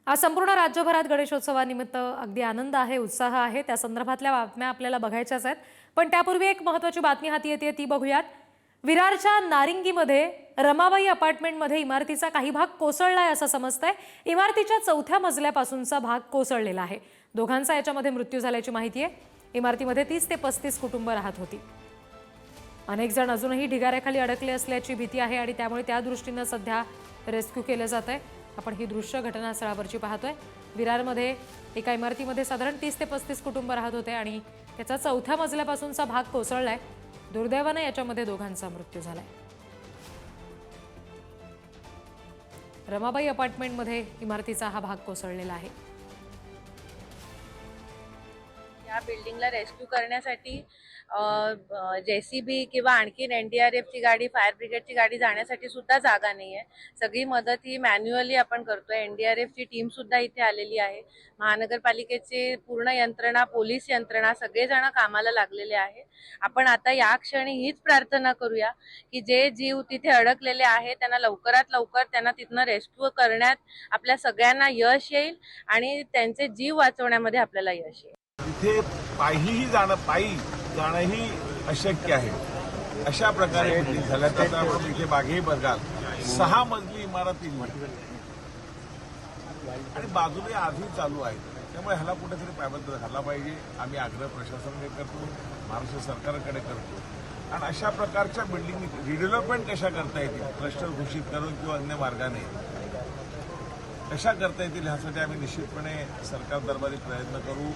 आज संपूर्ण राज्यभरात गणेशोत्सवानिमित्त अगदी आनंद आहे, उत्साह आहे। त्या संदर्भातल्या बातम्या आपल्याला बघायच्याच आहेत। पण त्यापूर्वी एक महत्त्वाची बातमी हाती येते ती बघूयात। विरारच्या नारिंगीमध्ये रमाबाई अपार्टमेंटमध्ये इमारतीचा काही भाग कोसळलाय असं समजतंय। इमारतीच्या 4थ्या मजल्यापासूनचा भाग कोसळलेला आहे। दोघांचा याच्यामध्ये मृत्यू झाल्याची माहिती आहे। इमारतीमध्ये 30 ते 35 कुटुंब राहत होती। अनेक जण अजूनही ढिगाऱ्याखाली अडकले असल्याची भीती आहे आणि त्यामुळे त्या दृष्टीने सध्या रेस्क्यू केलं जात आहे। आपण ही दृश्य घटनास्थळावरची पाहतोय। विरारमध्ये एका इमारतीमध्ये साधारण 30 ते 35 कुटुंब राहत होते आणि त्याचा 4थ्या मजल्यापासूनचा भाग कोसळलाय। दुर्दैवाने याच्यामध्ये दोघांचा मृत्यू झालाय। रमाबाई अपार्टमेंटमध्ये इमारतीचा हा भाग कोसळलेला आहे। या बिल्डिंगला रेस्क्यू करण्यासाठी जेसीबी किंवा आणखीन एनडीआरएफ ची गाडी, फायर ब्रिगेडची गाडी जाण्यासाठी सुद्धा जागा नाहीये। सगळी मदत ही मॅन्युअली आपण करतोय। एनडीआरएफ ची टीम सुद्धा इथे आलेली आहे। महानगरपालिकेची पूर्ण यंत्रणा, पोलीस यंत्रणा सगळेजण कामाला लागलेले आहे। आपण आता या क्षणी हीच प्रार्थना करूया की जे जीव तिथे अडकलेले आहेत त्यांना लवकरात लवकर त्यांना तिथनं रेस्क्यू करण्यात आपल्या सगळ्यांना यश येईल आणि त्यांचे जीव वाचवण्यामध्ये आपल्याला यश येईल। इथे पायी जाणंही अशक्य आहे। अशा प्रकारे बिल्डिंग झाल्या। त्याचा आपण इथे मागेही बघाल 6 मजली इमारती आणि बाजूने आधी चालू आहे। त्यामुळे ह्याला कुठेतरी पायबंद घातला पाहिजे। आम्ही आग्रह प्रशासनाकडे करतो, महाराष्ट्र सरकारकडे करतो आणि अशा प्रकारच्या बिल्डिंग रिडेव्हलपमेंट कशा करता येतील, क्लस्टर घोषित करून किंवा अन्य मार्गाने कशा करता येतील ह्यासाठी आम्ही निश्चितपणे सरकार दरबारी प्रयत्न करू।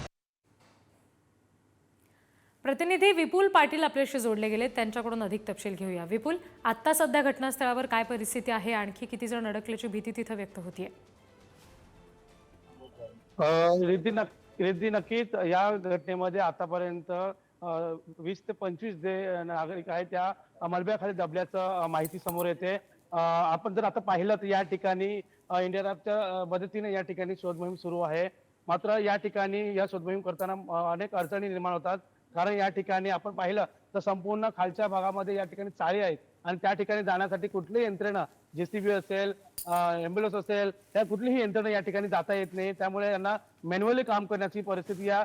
प्रतिनिधी विपुल पाटील आपल्याशी जोडले गेले, त्यांच्याकडून अधिक तपशील घेऊया। विपुल, आता सध्या घटनास्थळावर काय परिस्थिती आहे? आणखी किती जण अडकल्याची भीती तिथे व्यक्त होतीये? रिद्धी नक्कीच या घटनेमध्ये आतापर्यंत 20 ते 25 जे नागरिक आहेत त्या मलब्याखाली दबल्याचं माहिती समोर येते। आपण जर आता पाहिलं तर या ठिकाणी एनडीआरएफच्या मदतीने या ठिकाणी शोध मोहीम सुरू आहे। मात्र या ठिकाणी या शोध मोहीम करताना अनेक अडचणी निर्माण होतात। कारण या ठिकाणी आपण पाहिलं तर संपूर्ण खालच्या भागामध्ये या ठिकाणी चाळी आहेत आणि त्या ठिकाणी जाण्यासाठी कुठलीही यंत्रणा, जेसीबी असेल, एम्ब्युलन्स असेल, त्या कुठलीही यंत्रणा या ठिकाणी जाता येत नाही। त्यामुळे यांना मॅन्युअली काम करण्याची परिस्थिती या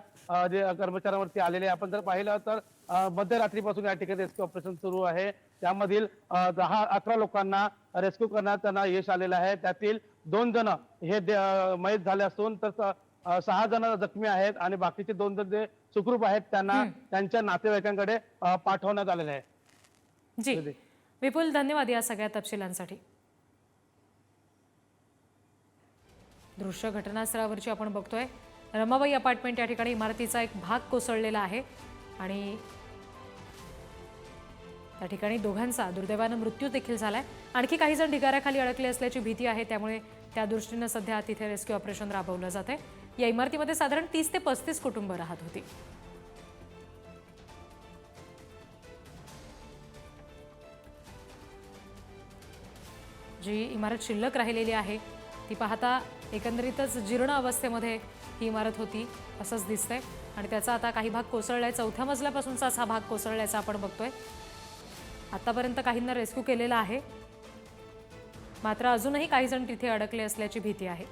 जे कर्मचाऱ्यांवरती आलेली आहे। आपण जर पाहिलं तर मध्यरात्रीपासून या ठिकाणी रेस्क्यू ऑपरेशन सुरू आहे। त्यामधील 10-11 लोकांना रेस्क्यू करण्यात त्यांना यश आलेलं आहे। त्यातील 2 जण हे मयत झाले असून तर 6 जण जखमी आहेत आणि बाकीचे 2 जण जे सुखरूप आहेत त्यांना त्यांच्या नातेवाईकांकडे पाठवण्यात आलेले आहे। जी विपुल, धन्यवाद या सगळ्या तपशिलांसाठी। दृश्य घटनास्थळावरची आपण बघतोय। रमाबाई अपार्टमेंट या ठिकाणी इमारतीचा एक भाग कोसळलेला आहे आणि त्या ठिकाणी दोघांचा दुर्दैवाने मृत्यू देखील झालाय। आणखी काही जण ढिगाऱ्याखाली अडकले असल्याची भीती आहे। त्यामुळे त्या दृष्टीने सध्या तिथे रेस्क्यू ऑपरेशन राबवलं जाते। या इमारतीमध्ये साधारण 30 ते 35 कुटुंब राहत होती। जी इमारत शिल्लक राहिलेली आहे ती पाहता एकंदरीतच जीर्ण अवस्थेमध्ये ही इमारत होती असंच दिसतंय आणि त्याचा आता काही भाग कोसळलाय। 4थ्या मजल्यापासूनचाच हा भाग कोसळल्याचा आपण बघतोय। आतापर्यंत काहींना रेस्क्यू केलेला आहे, मात्र अजूनही काही जण तिथे अडकले असल्याची भीती आहे।